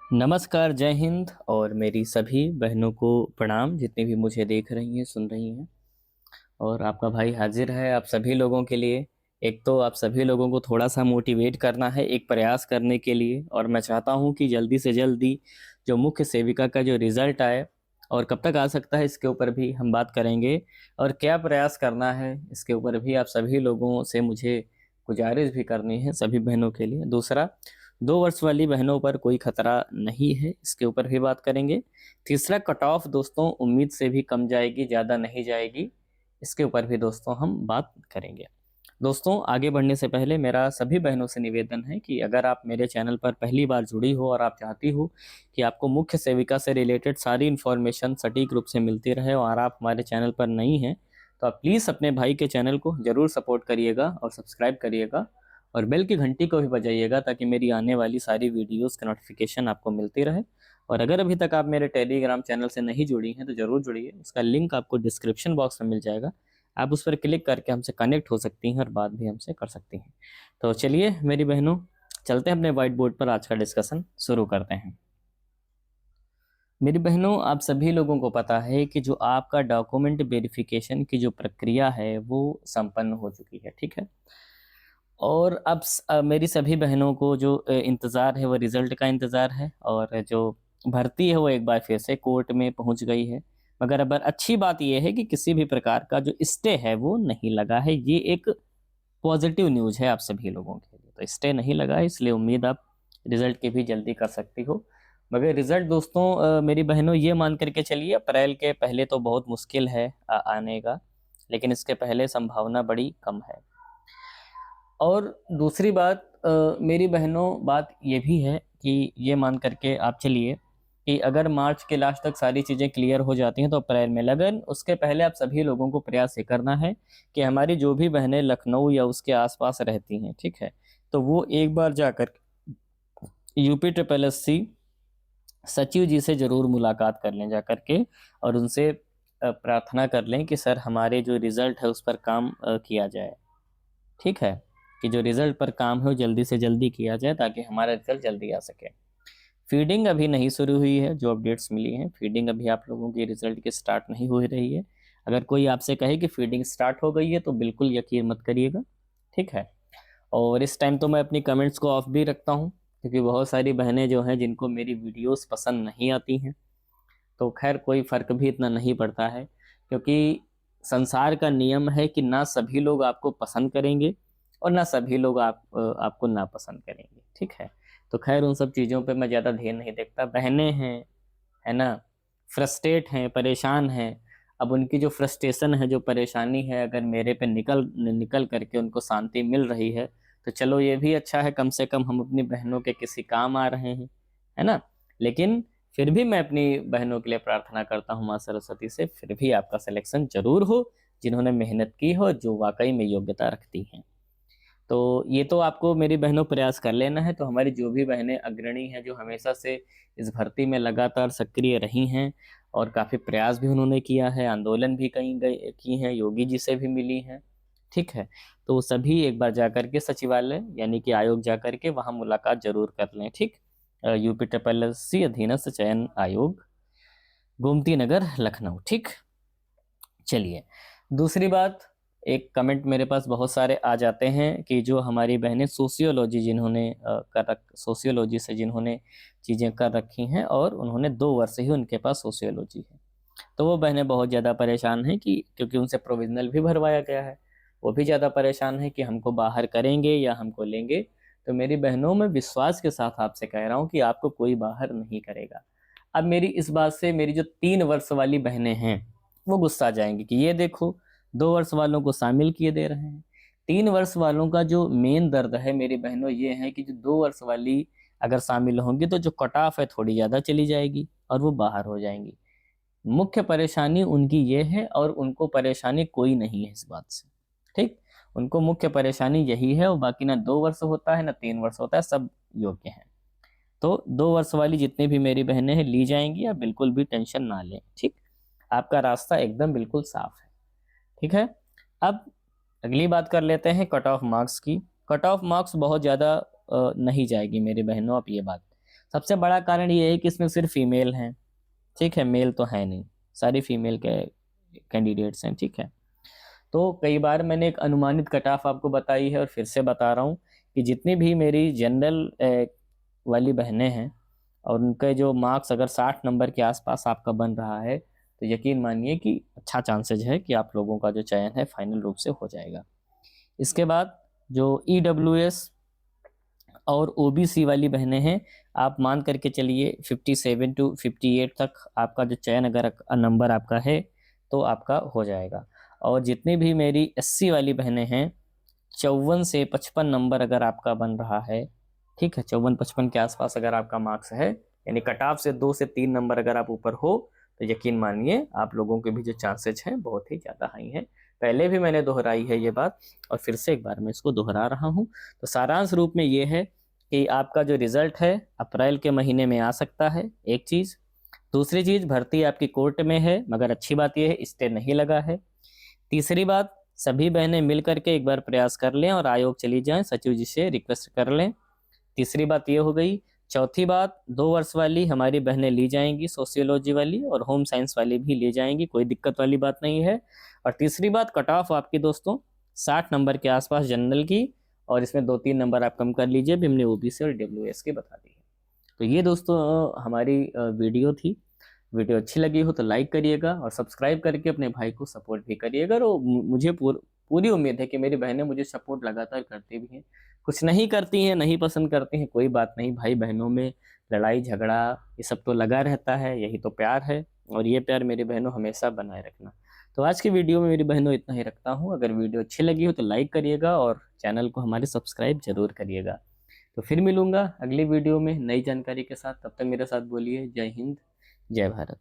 नमस्कार, जय हिंद और मेरी सभी बहनों को प्रणाम जितनी भी मुझे देख रही हैं, सुन रही हैं। और आपका भाई हाजिर है आप सभी लोगों के लिए। एक तो आप सभी लोगों को थोड़ा-सा मोटिवेट करना है एक प्रयास करने के लिए, और मैं चाहता हूँ कि जल्दी से जल्दी जो मुख्य सेविका का जो रिज़ल्ट आए और कब तक आ सकता है इसके ऊपर भी हम बात करेंगे, और क्या प्रयास करना है इसके ऊपर भी आप सभी लोगों से मुझे गुज़ारिश भी करनी है सभी बहनों के लिए। दूसरा, 2 वर्ष वाली बहनों पर कोई खतरा नहीं है, इसके ऊपर भी बात करेंगे। तीसरा, कट ऑफ दोस्तों उम्मीद से भी कम जाएगी, ज़्यादा नहीं जाएगी, इसके ऊपर भी दोस्तों हम बात करेंगे। दोस्तों, आगे बढ़ने से पहले मेरा सभी बहनों से निवेदन है कि अगर आप मेरे चैनल पर पहली बार जुड़ी हो और आप चाहती हो कि आपको मुख्य सेविका से रिलेटेड सारी इन्फॉर्मेशन सटीक रूप से मिलती रहे और आप हमारे चैनल पर नई हैं, तो आप प्लीज़ अपने भाई के चैनल को ज़रूर सपोर्ट करिएगा और सब्सक्राइब करिएगा और बेल की घंटी को भी बजाइएगा ताकि मेरी आने वाली सारी वीडियोस का नोटिफिकेशन आपको मिलती रहे। और अगर अभी तक आप मेरे टेलीग्राम चैनल से नहीं जुड़ी हैं तो ज़रूर जुड़िए, उसका लिंक आपको डिस्क्रिप्शन बॉक्स में मिल जाएगा। आप उस पर क्लिक करके हमसे कनेक्ट हो सकती हैं और बात भी हमसे कर सकती हैं। तो चलिए मेरी बहनों, चलते हैं अपने व्हाइट बोर्ड पर, आज का डिस्कशन शुरू करते हैं। मेरी बहनों, आप सभी लोगों को पता है कि जो आपका डॉक्यूमेंट वेरिफिकेशन की जो प्रक्रिया है वो संपन्न हो चुकी है, ठीक है। और अब मेरी सभी बहनों को जो इंतज़ार है वो रिज़ल्ट का इंतज़ार है, और जो भर्ती है वो एक बार फिर से कोर्ट में पहुंच गई है। मगर अब अच्छी बात ये है कि किसी भी प्रकार का जो स्टे है वो नहीं लगा है। ये एक पॉजिटिव न्यूज़ है आप सभी लोगों के लिए। तो स्टे नहीं लगा है, इसलिए उम्मीद आप रिज़ल्ट की भी जल्दी कर सकती हो। मगर रिज़ल्ट दोस्तों मेरी बहनों ये मान करके चलिए, अप्रैल के पहले तो बहुत मुश्किल है आने का, लेकिन इसके पहले संभावना बड़ी कम है। और दूसरी बात मेरी बहनों, बात ये भी है कि ये मान करके आप चलिए कि अगर मार्च के लास्ट तक सारी चीज़ें क्लियर हो जाती हैं तो अप्रैल में लगन, उसके पहले आप सभी लोगों को प्रयास ये करना है कि हमारी जो भी बहनें लखनऊ या उसके आसपास रहती हैं, ठीक है, तो वो एक बार जाकर यूपी ट्रिपल एस सी सचिव जी से ज़रूर मुलाकात कर लें जा करके, और उनसे प्रार्थना कर लें कि सर हमारे जो रिज़ल्ट है उस पर काम किया जाए, ठीक है, कि जो रिज़ल्ट पर काम है वो जल्दी से जल्दी किया जाए ताकि हमारा रिज़ल्ट जल्दी आ सके। फीडिंग अभी नहीं शुरू हुई है, जो अपडेट्स मिली हैं, फीडिंग अभी आप लोगों की रिज़ल्ट की स्टार्ट नहीं हो रही है। अगर कोई आपसे कहे कि फीडिंग स्टार्ट हो गई है तो बिल्कुल यकीन मत करिएगा, ठीक है। और इस टाइम तो मैं अपनी कमेंट्स को ऑफ भी रखता हूँ क्योंकि बहुत सारी बहनें जो हैं जिनको मेरी वीडियोस पसंद नहीं आती हैं, तो खैर कोई फ़र्क भी इतना नहीं पड़ता है, क्योंकि संसार का नियम है कि ना सभी लोग आपको पसंद करेंगे और ना सभी लोग आपको नापसंद करेंगे, ठीक है। तो खैर उन सब चीज़ों पे मैं ज़्यादा ध्यान नहीं देता। बहनें हैं, है ना, फ्रस्ट्रेट हैं, परेशान हैं। अब उनकी जो फ्रस्ट्रेशन है, जो परेशानी है, अगर मेरे पे निकल निकल करके उनको शांति मिल रही है तो चलो ये भी अच्छा है, कम से कम हम अपनी बहनों के किसी काम आ रहे हैं, है ना। लेकिन फिर भी मैं अपनी बहनों के लिए प्रार्थना करता हूँ माँ सरस्वती से, फिर भी आपका सिलेक्शन ज़रूर हो, जिन्होंने मेहनत की हो, जो वाकई में योग्यता रखती हैं। तो ये तो आपको मेरी बहनों प्रयास कर लेना है। तो हमारी जो भी बहनें अग्रणी हैं, जो हमेशा से इस भर्ती में लगातार सक्रिय रही हैं और काफ़ी प्रयास भी उन्होंने किया है, आंदोलन भी कहीं गए की हैं, योगी जी से भी मिली हैं, ठीक है। तो वो सभी एक बार जा कर के सचिवालय यानी कि आयोग जा कर के वहाँ मुलाकात ज़रूर कर लें, ठीक। यूपी ट्रिपल एस सी अधीनस्थ चयन आयोग, गोमती नगर, लखनऊ, ठीक। चलिए, दूसरी बात, एक कमेंट मेरे पास बहुत सारे आ जाते हैं कि जो हमारी बहनें सोशियोलॉजी जिन्होंने सोशियोलॉजी से जिन्होंने चीज़ें कर रखी हैं और उन्होंने 2 वर्ष ही उनके पास सोशियोलॉजी है, तो वो बहनें बहुत ज़्यादा परेशान हैं कि क्योंकि उनसे प्रोविज़नल भी भरवाया गया है, वो भी ज़्यादा परेशान हैं कि हमको बाहर करेंगे या हमको लेंगे। तो मेरी बहनों, मैं विश्वास के साथ आपसे कह रहा हूँ कि आपको कोई बाहर नहीं करेगा। अब मेरी इस बात से मेरी जो 3 वर्ष वाली बहनें हैं वो गुस्सा जाएंगी कि ये देखो 2 वर्ष वालों को शामिल किए दे रहे हैं। 3 वर्ष वालों का जो मेन दर्द है मेरी बहनों ये है कि जो 2 वर्ष वाली अगर शामिल होंगी तो जो कट ऑफ है थोड़ी ज़्यादा चली जाएगी और वो बाहर हो जाएंगी। मुख्य परेशानी उनकी ये है और उनको परेशानी कोई नहीं है इस बात से, ठीक। उनको मुख्य परेशानी यही है, और बाकी ना 2 वर्ष होता है ना 3 वर्ष होता है, सब योग्य हैं। तो 2 वर्ष वाली जितनी भी मेरी बहनें हैं ली जाएंगी, आप बिल्कुल भी टेंशन ना लें, ठीक। आपका रास्ता एकदम बिल्कुल साफ है, ठीक है। अब अगली बात कर लेते हैं कट ऑफ मार्क्स की। कट ऑफ मार्क्स बहुत ज़्यादा नहीं जाएगी मेरी बहनों, आप ये बात सबसे बड़ा कारण ये है कि इसमें सिर्फ फीमेल हैं, ठीक है, मेल तो है नहीं, सारी फीमेल के कैंडिडेट्स हैं, ठीक है। तो कई बार मैंने एक अनुमानित कट ऑफ आपको बताई है और फिर से बता रहा हूँ कि जितनी भी मेरी जनरल वाली बहनें हैं और उनके जो मार्क्स अगर 60 नंबर के आसपास आपका बन रहा है तो यकीन मानिए कि अच्छा चांसेज है कि आप लोगों का जो चयन है फाइनल रूप से हो जाएगा। इसके बाद जो EWS और OBC वाली बहनें हैं, आप मान करके चलिए 57 to 58 तक आपका जो चयन अगर नंबर आपका है तो आपका हो जाएगा। और जितनी भी मेरी SC वाली बहनें हैं, 54 से 55 नंबर अगर आपका बन रहा है, ठीक है, 54-55 के आसपास अगर आपका मार्क्स है, यानी कट ऑफ से 2 से 3 नंबर अगर आप ऊपर हो तो यकीन मानिए आप लोगों के भी जो चांसेज हैं बहुत ही ज़्यादा हाई हैं। पहले भी मैंने दोहराई है ये बात और फिर से एक बार मैं इसको दोहरा रहा हूँ। तो सारांश रूप में ये है कि आपका जो रिजल्ट है अप्रैल के महीने में आ सकता है, एक चीज़। दूसरी चीज़, भर्ती आपकी कोर्ट में है मगर अच्छी बात यह है स्टे नहीं लगा है। तीसरी बात, सभी बहनें मिल करके एक बार प्रयास कर लें और आयोग चली जाएं, सचिव जी से रिक्वेस्ट कर लें। तीसरी बात ये हो गई। चौथी बात, 2 वर्ष वाली हमारी बहनें ली जाएंगी, सोशियोलॉजी वाली और होम साइंस वाली भी ली जाएंगी, कोई दिक्कत वाली बात नहीं है। और तीसरी बात, कट ऑफ आपकी दोस्तों 60 नंबर के आसपास जनरल की, और इसमें 2-3 नंबर आप कम कर लीजिए, भी हमने OBC और WS के बता दी है। तो ये दोस्तों हमारी वीडियो थी। वीडियो अच्छी लगी हो तो लाइक करिएगा और सब्सक्राइब करके अपने भाई को सपोर्ट भी करिएगा। और मुझे पूरी उम्मीद है कि मेरी बहनें मुझे सपोर्ट लगातार करती भी हैं। कुछ नहीं करती हैं, नहीं पसंद करती हैं, कोई बात नहीं, भाई बहनों में लड़ाई झगड़ा ये सब तो लगा रहता है, यही तो प्यार है। और ये प्यार मेरी बहनों हमेशा बनाए रखना। तो आज की वीडियो में मेरी बहनों इतना ही रखता हूँ। अगर वीडियो अच्छी लगी हो तो लाइक करिएगा और चैनल को हमारे सब्सक्राइब जरूर करिएगा। तो फिर मिलूंगा अगली वीडियो में नई जानकारी के साथ, तब तक मेरे साथ बोलिए जय हिंद, जय भारत।